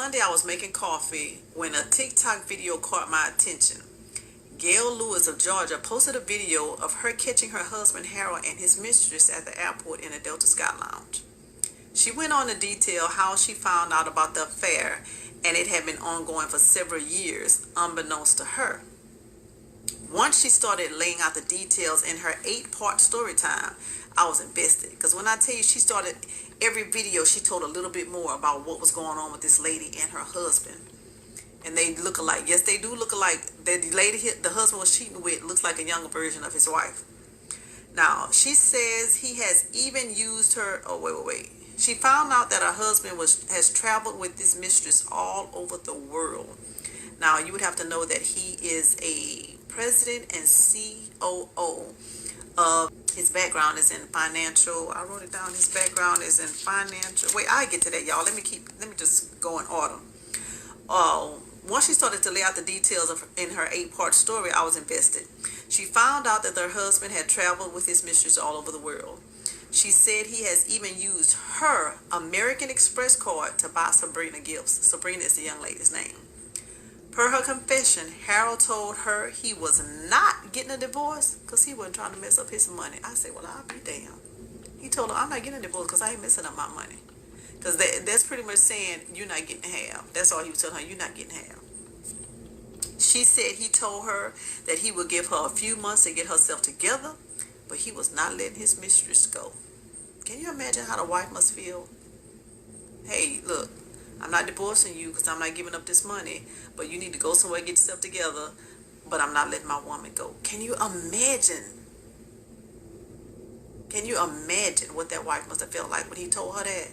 Sunday I was making coffee when a TikTok video caught my attention. Gail Lewis of Georgia posted a video of her catching her husband Harold and his mistress at the airport in a Delta Sky Lounge. She went on to detail how she found out about the affair, and it had been ongoing for several years, unbeknownst to her. Once she started laying out the details in her 8-part story time, I was invested. Because when I tell you, she started every video, she told a little bit more about what was going on with this lady and her husband. And they look alike. Yes, they do look alike. The lady the husband was cheating with looks like a younger version of his wife. Now, she says he has even used her. Oh, wait. She found out that her husband has traveled with this mistress all over the world. Now, you would have to know that he is a president and COO of, his background is in financial. I wrote it down. His background is in financial. Wait, I get to that, y'all. Let me just go in order. Once she started to lay out the details in her 8-part story, I was invested. She found out that her husband had traveled with his mistress all over the world. She said he has even used her American Express card to buy Sabrina gifts. Sabrina is the young lady's name. Per her confession, Harold told her he was not getting a divorce because he wasn't trying to mess up his money. I said, well, I'll be damned. He told her, I'm not getting a divorce because I ain't messing up my money. Because that's pretty much saying you're not getting half. That's all he was telling her, you're not getting half. She said he told her that he would give her a few months to get herself together, but he was not letting his mistress go. Can you imagine how the wife must feel? Hey, look, I'm not divorcing you because I'm not giving up this money, but you need to go somewhere and get yourself together, but I'm not letting my woman go. Can you imagine? Can you imagine what that wife must have felt like when he told her that?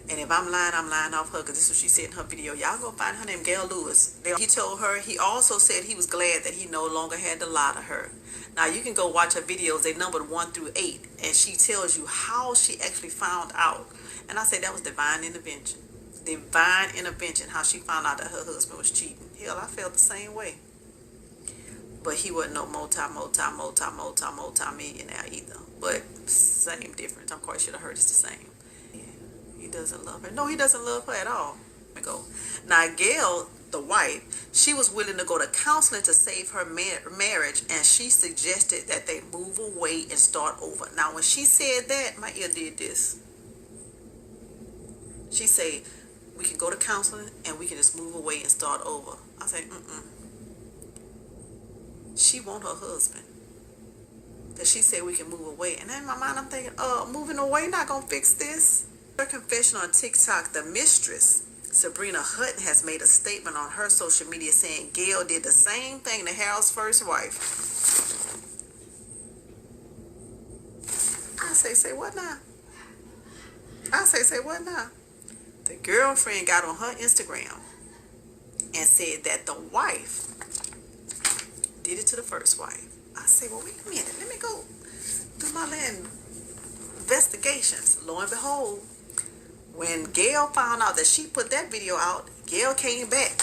And if I'm lying off her, because this is what she said in her video. Y'all go find her name, Gail Lewis. He told her, he also said he was glad that he no longer had to lie to her. Now, you can go watch her videos. They numbered 1 through 8. And she tells you how she actually found out. And I say that was divine intervention. Divine intervention, how she found out that her husband was cheating. Hell, I felt the same way. But he wasn't no multi-millionaire either. But same difference. I'm quite sure the hurt is the same. He doesn't love her. No, he doesn't love her at all. Now, Gail, the wife, she was willing to go to counseling to save her marriage, and she suggested that they move away and start over. Now, when she said that, my ear did this. She said, we can go to counseling and we can just move away and start over. I said, She want her husband. Because she said we can move away. And in my mind, I'm thinking, moving away not going to fix this. Her confession on TikTok, the mistress, Sabrina Hutton, has made a statement on her social media saying Gail did the same thing to Harold's first wife. I say what now? Say what now? The girlfriend got on her Instagram and said that the wife did it to the first wife. I say, well, wait a minute. Let me go do my little investigations. Lo and behold, when Gail found out that she put that video out, Gail came back.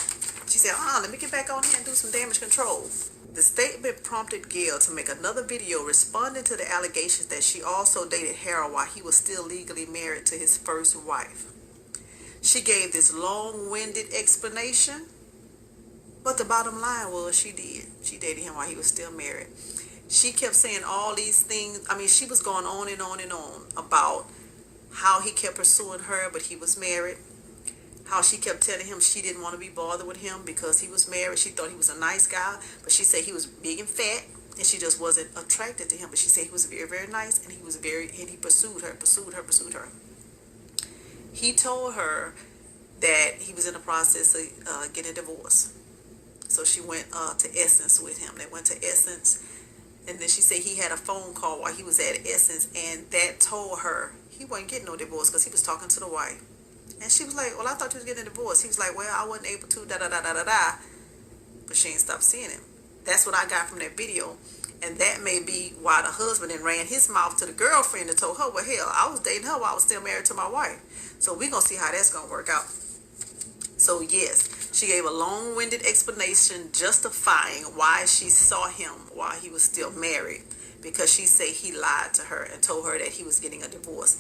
She said, let me get back on here and do some damage control. The statement prompted Gail to make another video responding to the allegations that she also dated Harold while he was still legally married to his first wife. She gave this long-winded explanation, but the bottom line was she did. She dated him while he was still married. She kept saying all these things. I mean, she was going on and on and on about how he kept pursuing her, but he was married. How she kept telling him she didn't want to be bothered with him because he was married. She thought he was a nice guy, but she said he was big and fat, and she just wasn't attracted to him. But she said he was very, very nice, and he pursued her. He told her that he was in the process of getting a divorce. So she went to Essence with him. They went to Essence, and then she said he had a phone call while he was at Essence, and that told her he wasn't getting no divorce because he was talking to the wife. And she was like, well, I thought you was getting a divorce. He was like, well, I wasn't able to, da-da-da-da-da-da. But she ain't stopped seeing him. That's what I got from that video. And that may be why the husband then ran his mouth to the girlfriend and told her, well, hell, I was dating her while I was still married to my wife. So we're going to see how that's going to work out. So, yes, she gave a long-winded explanation justifying why she saw him while he was still married. Because she said he lied to her and told her that he was getting a divorce.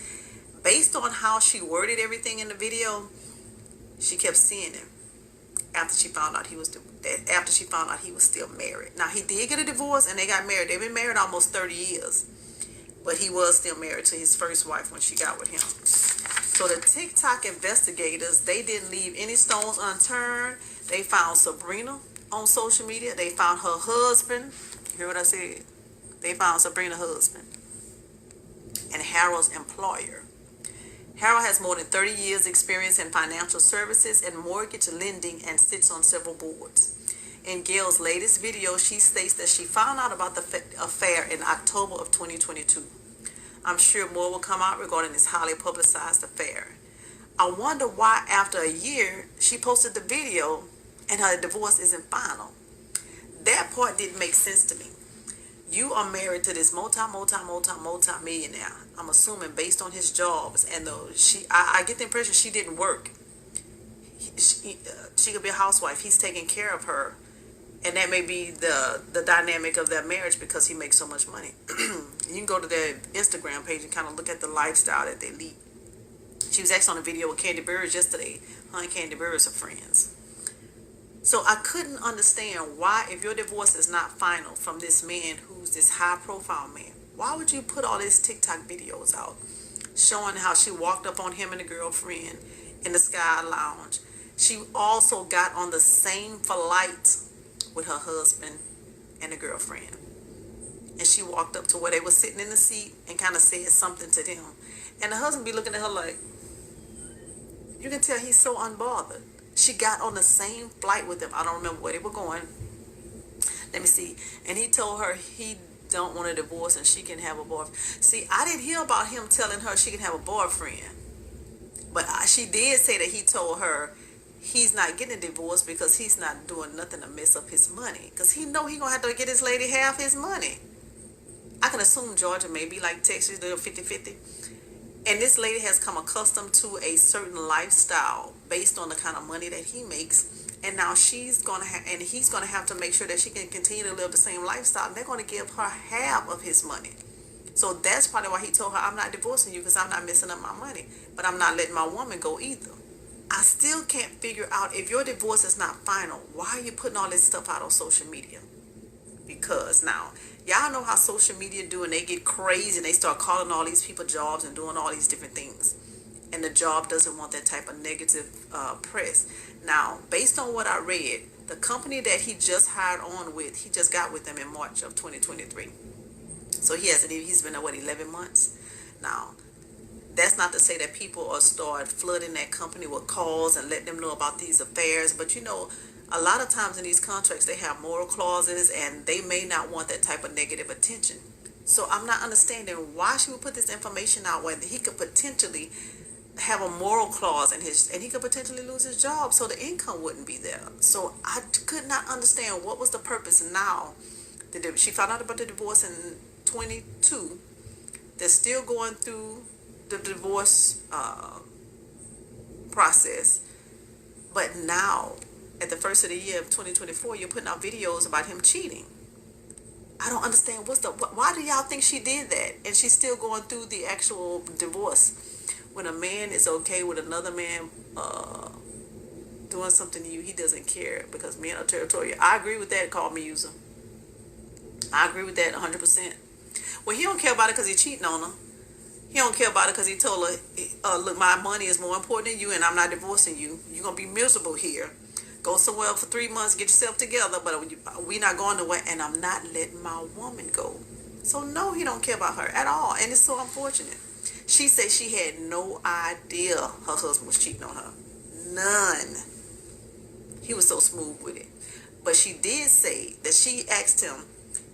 Based on how she worded everything in the video, She kept seeing him after she found out he was still married. Now he did get a divorce and they got married. They've been married almost 30 years. But he was still married to his first wife when she got with him. So the TikTok investigators, they didn't leave any stones unturned. They found Sabrina on social media. They found her husband. You hear what I said? They found Sabrina's husband and Harold's employer. Harold has more than 30 years experience in financial services and mortgage lending and sits on several boards. In Gail's latest video, she states that she found out about the affair in October of 2022. I'm sure more will come out regarding this highly publicized affair. I wonder why after a year she posted the video and her divorce isn't final. That part didn't make sense to me. You are married to this multi-millionaire. I'm assuming based on his jobs, and I get the impression she didn't work. She could be a housewife. He's taking care of her, and that may be the dynamic of their marriage because he makes so much money. You can go to their Instagram page and kind of look at the lifestyle that they lead. She was actually on a video with Candy Burris yesterday. Her and Candy Burris are friends. So I couldn't understand why, if your divorce is not final from this man who's this high-profile man, why would you put all these TikTok videos out showing how she walked up on him and a girlfriend in the Sky Lounge? She also got on the same flight with her husband and a girlfriend. And she walked up to where they were sitting in the seat and kind of said something to them. And the husband be looking at her like, you can tell he's so unbothered. She got on the same flight with him. I don't remember where they were going. Let me see. And he told her he don't want a divorce and she can have a boyfriend. See, I didn't hear about him telling her she can have a boyfriend. But she did say that he told her he's not getting a divorce because he's not doing nothing to mess up his money. Because he know he going to have to get his lady half his money. I can assume Georgia may be like Texas, they're 50-50. And this lady has come accustomed to a certain lifestyle based on the kind of money that he makes. And now he's going to have to make sure that she can continue to live the same lifestyle. And they're going to give her half of his money. So that's probably why he told her, I'm not divorcing you because I'm not messing up my money. But I'm not letting my woman go either. I still can't figure out, if your divorce is not final, why are you putting all this stuff out on social media? Because now, y'all know how social media do, and they get crazy and they start calling all these people jobs and doing all these different things. And the job doesn't want that type of negative press. Now, based on what I read, the company that he just hired on with, he just got with them in March of 2023. So he's been there, 11 months? Now, that's not to say that people will start flooding that company with calls and let them know about these affairs. But you know, a lot of times in these contracts, they have moral clauses and they may not want that type of negative attention. So I'm not understanding why she would put this information out when he could potentially have a moral clause and he could potentially lose his job, so the income wouldn't be there. So I could not understand what was the purpose now. She found out about the divorce in 22. They're still going through the divorce process, but now at the first of the year of 2024, you're putting out videos about him cheating. I don't understand why do y'all think she did that? And she's still going through the actual divorce when a man is okay with another man doing something to you. He doesn't care because men are territorial. I agree with that. Call me user. I agree with that 100%. Well, he don't care about it because he's cheating on her. He don't care about it because he told her, look, my money is more important than you and I'm not divorcing you. You're going to be miserable here. Go somewhere for 3 months, get yourself together, but we're not going nowhere, and I'm not letting my woman go. So no, he don't care about her at all, and it's so unfortunate. She said she had no idea her husband was cheating on her. None. He was so smooth with it. But she did say that she asked him,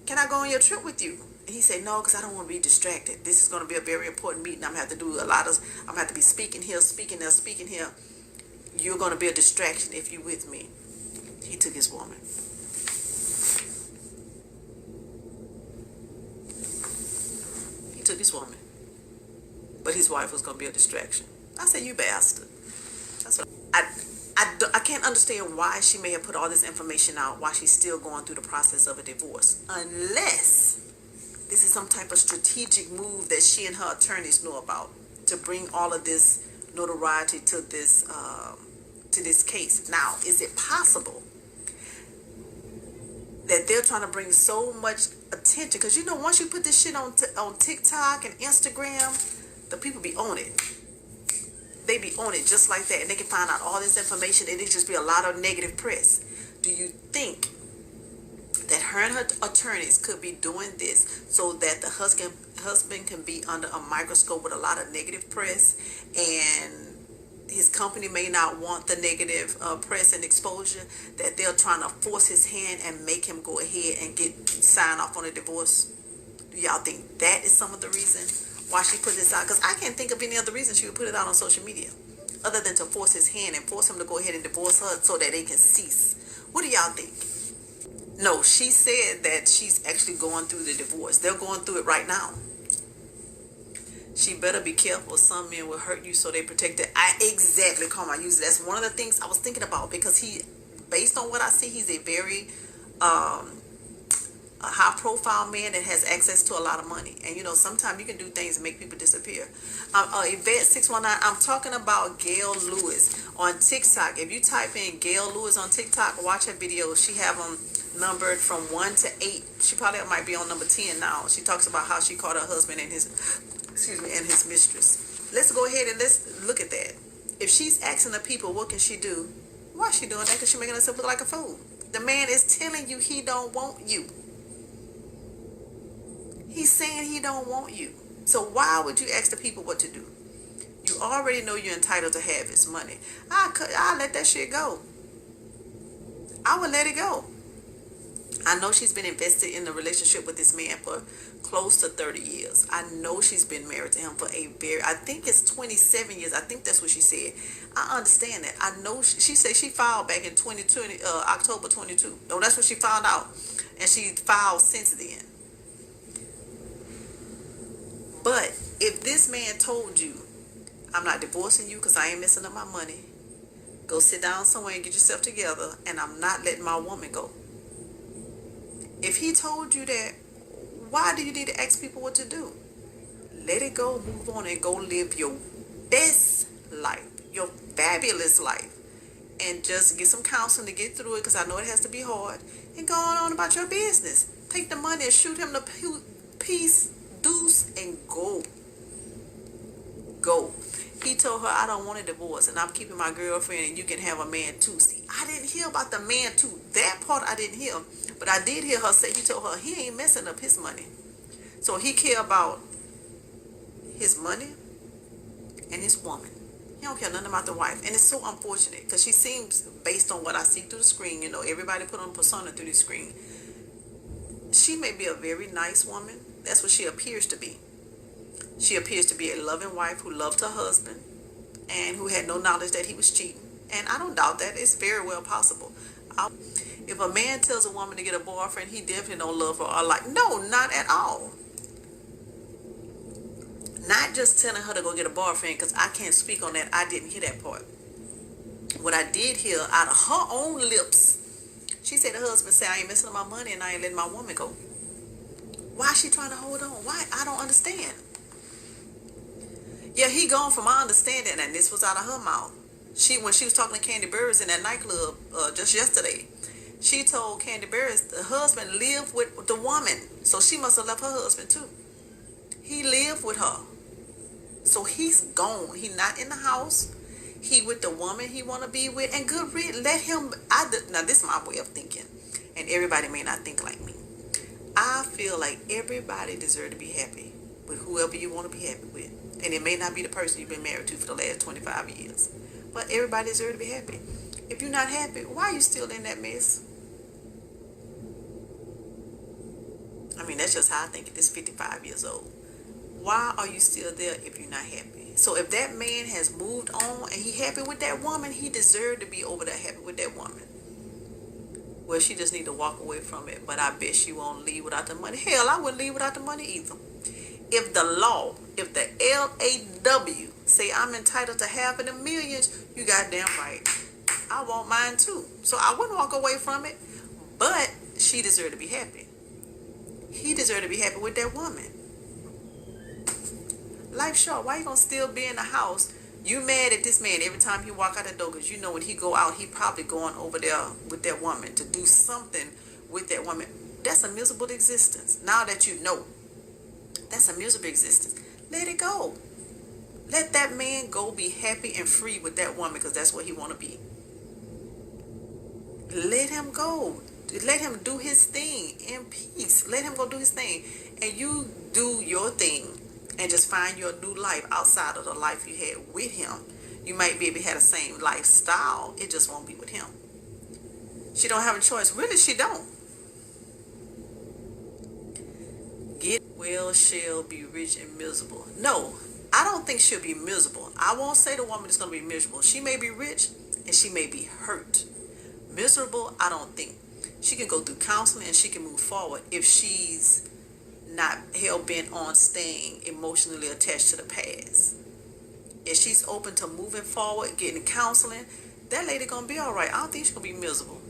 can I go on your trip with you? And he said, no, because I don't want to be distracted. This is going to be a very important meeting. I'm going to have to do I'm going to have to be speaking here, speaking there, speaking here. You're going to be a distraction if you're with me. He took his woman. He took his woman. But his wife was going to be a distraction. I said, you bastard. That's what I can't understand why she may have put all this information out while she's still going through the process of a divorce. Unless this is some type of strategic move that she and her attorneys know about to bring all of this notoriety to this to this case. Now, is it possible that they're trying to bring so much attention? Because you know, once you put this shit on TikTok and Instagram, the people be on it. They be on it just like that, and they can find out all this information, and it just be a lot of negative press. Do you think that her and her attorneys could be doing this so that the husband can be under a microscope with a lot of negative press, and his company may not want the negative press and exposure, that they're trying to force his hand and make him go ahead and sign off on a divorce? Do y'all think that is some of the reason why she put this out? Because I can't think of any other reason she would put it out on social media other than to force his hand and force him to go ahead and divorce her so that they can cease. What do y'all think? No, she said that she's actually going through the divorce. They're going through it right now. She better be careful. Some men will hurt you, so they protect it. Exactly, Karma. That's one of the things I was thinking about, because based on what I see, he's a very a high-profile man that has access to a lot of money. And you know, sometimes you can do things and make people disappear. Yvette 619. I'm talking about Gail Lewis on TikTok. If you type in Gail Lewis on TikTok, watch her videos. She have them numbered from 1 to 8. She probably might be on number 10 now. She talks about how she caught her husband and his mistress. Let's go ahead and let's look at that. If she's asking the people what can she do, why is she doing that? Because she's making herself look like a fool. The man is telling you he don't want you. He's saying he don't want you. So why would you ask the people what to do? You already know you're entitled to have his money. I'll let that shit go. I would let it go. I know she's been invested in the relationship with this man for close to 30 years. I know she's been married to him for I think it's 27 years. I think that's what she said. I understand that. I know she said she filed back in 2020, October 22. No, that's what she found out. And she filed since then. But if this man told you, I'm not divorcing you because I ain't messing up my money, go sit down somewhere and get yourself together, and I'm not letting my woman go. If he told you that, why do you need to ask people what to do? Let it go, move on, and go live your best life, your fabulous life, and just get some counseling to get through it, because I know it has to be hard, and go on about your business. Take the money and shoot him the piece, deuce, and go. Go. He told her, I don't want a divorce, and I'm keeping my girlfriend, and you can have a man too. See, I didn't hear about the man too. That part I didn't hear. But I did hear her say, he told her he ain't messing up his money. So he care about his money and his woman. He don't care nothing about the wife. And it's so unfortunate, because she seems, based on what I see through the screen, you know, everybody put on a persona through the screen. She may be a very nice woman. That's what she appears to be. She appears to be a loving wife who loved her husband and who had no knowledge that he was cheating. And I don't doubt that. It's very well possible. If a man tells a woman to get a boyfriend, he definitely don't love her or like. No, not at all. Not just telling her to go get a boyfriend, because I can't speak on that. I didn't hear that part. What I did hear out of her own lips, she said the husband said, I ain't messing up my money and I ain't letting my woman go. Why is she trying to hold on? Why? I don't understand. Yeah, he gone from my understanding, and this was out of her mouth. When she was talking to Candy Burris in that nightclub just yesterday, she told Candy Burris the husband lived with the woman, so she must have left her husband too. He lived with her, so he's gone. He not in the house. He with the woman he want to be with, and good read. Let him. Now this is my way of thinking, and everybody may not think like me. I feel like everybody deserves to be happy with whoever you want to be happy with. And it may not be the person you've been married to for the last 25 years. But everybody deserves to be happy. If you're not happy, why are you still in that mess? I mean, that's just how I think at this 55 years old. Why are you still there if you're not happy? So if that man has moved on and he happy with that woman, he deserved to be over there happy with that woman. Well, she just need to walk away from it. But I bet she won't leave without the money. Hell, I wouldn't leave without the money either. If the law, if the LAW say I'm entitled to half of the millions, you goddamn right. I want mine too. So I wouldn't walk away from it. But she deserved to be happy. He deserved to be happy with that woman. Life short. Why you gonna still be in the house You mad at this man every time he walk out the door because you know when he go out, he probably going over there with that woman to do something with that woman. That's a miserable existence. Now that you know, that's a miserable existence. Let it go. Let that man go be happy and free with that woman because that's what he want to be. Let him go. Let him do his thing in peace. Let him go do his thing. And you do your thing and just find your new life outside of the life you had with him. You might be able to have the same lifestyle. It just won't be with him. She don't have a choice. Really, she don't. Get well, she'll be rich and miserable. No, I don't think she'll be miserable. I won't say the woman is going to be miserable. She may be rich and she may be hurt. Miserable, I don't think. She can go through counseling and she can move forward if she's not hell-bent on staying emotionally attached to the past. If she's open to moving forward, getting counseling, that lady gonna be all right. I don't think she's gonna be miserable.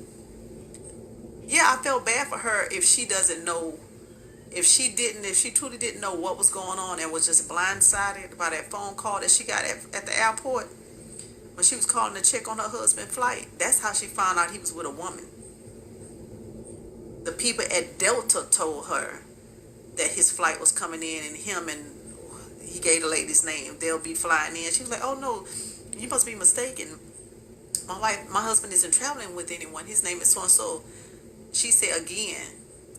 Yeah, I felt bad for her if she doesn't know, if she truly didn't know what was going on and was just blindsided by that phone call that she got at the airport when she was calling to check on her husband's flight. That's how she found out he was with a woman. The people at Delta told her that his flight was coming in and he gave the lady's name. They'll be flying in. She was like, oh no, you must be mistaken. My husband isn't traveling with anyone. His name is so-and-so. She said again,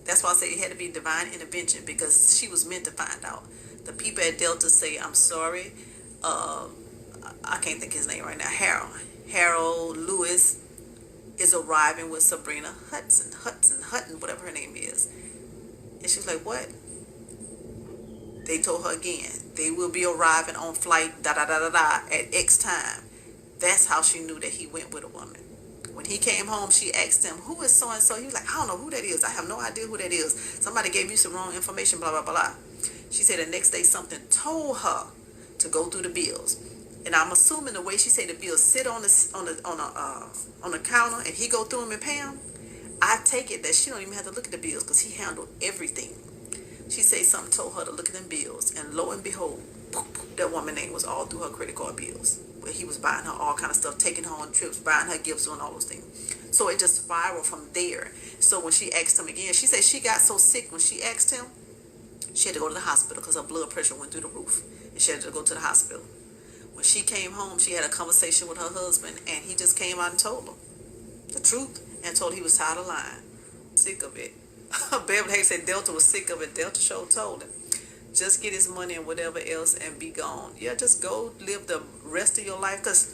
that's why I said it had to be divine intervention because she was meant to find out. The people at Delta say, I'm sorry. I can't think of his name right now. Harold Lewis is arriving with Sabrina Hutton, whatever her name is. And she was like, what? They told her again, they will be arriving on flight at X time. That's how she knew that he went with a woman. When he came home, she asked him, who is so-and-so? He was like, I don't know who that is. I have no idea who that is. Somebody gave you some wrong information, blah, blah, blah. She said the next day something told her to go through the bills. And I'm assuming the way she said the bills sit on the counter and he go through them and pay them, I take it that she don't even have to look at the bills because he handled everything. She said something told her to look at them bills, and lo and behold, that woman's name was all through her credit card bills, where he was buying her all kind of stuff, taking her on trips, buying her gifts, doing all those things. So it just spiraled from there. So when she asked him again, she said she got so sick when she asked him, she had to go to the hospital because her blood pressure went through the roof, and she had to go to the hospital. When she came home, she had a conversation with her husband, and he just came out and told her the truth and told her he was tired of lying, sick of it. Beverly Hayes said Delta was sick of it. Delta show told him, just get his money and whatever else and be gone. Yeah, just go live the rest of your life. Because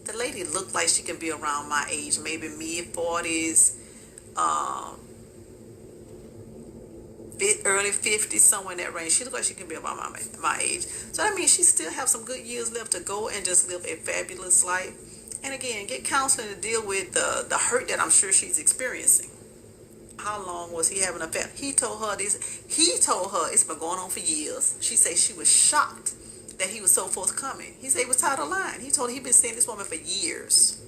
the lady looked like she can be around my age, maybe mid-40s, early 50s, somewhere in that range. She looked like she can be about my age. So that means she still have some good years left to go and just live a fabulous life. And again, get counseling to deal with the hurt that I'm sure she's experiencing. How long was he having an affair? He told her this. He told her it's been going on for years. She said she was shocked that he was so forthcoming. He said he was tired of lying. He told her he'd been seeing this woman for years.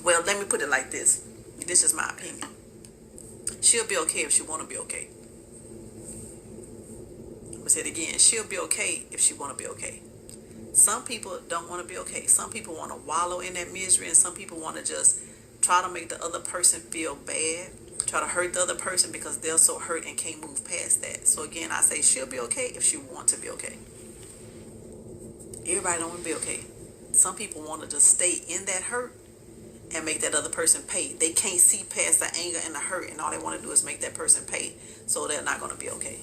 Well, let me put it like this. This is my opinion. She'll be okay if she want to be okay. I'm going to say it again. She'll be okay if she want to be okay. Some people don't want to be okay. Some people want to wallow in that misery, and some people want to just try to make the other person feel bad, try to hurt the other person because they're so hurt and can't move past that. So again, I say she'll be okay if she wants to be okay. Everybody don't want to be okay. Some people want to just stay in that hurt and make that other person pay. They can't see past the anger and the hurt, and all they want to do is make that person pay. So they're not going to be okay.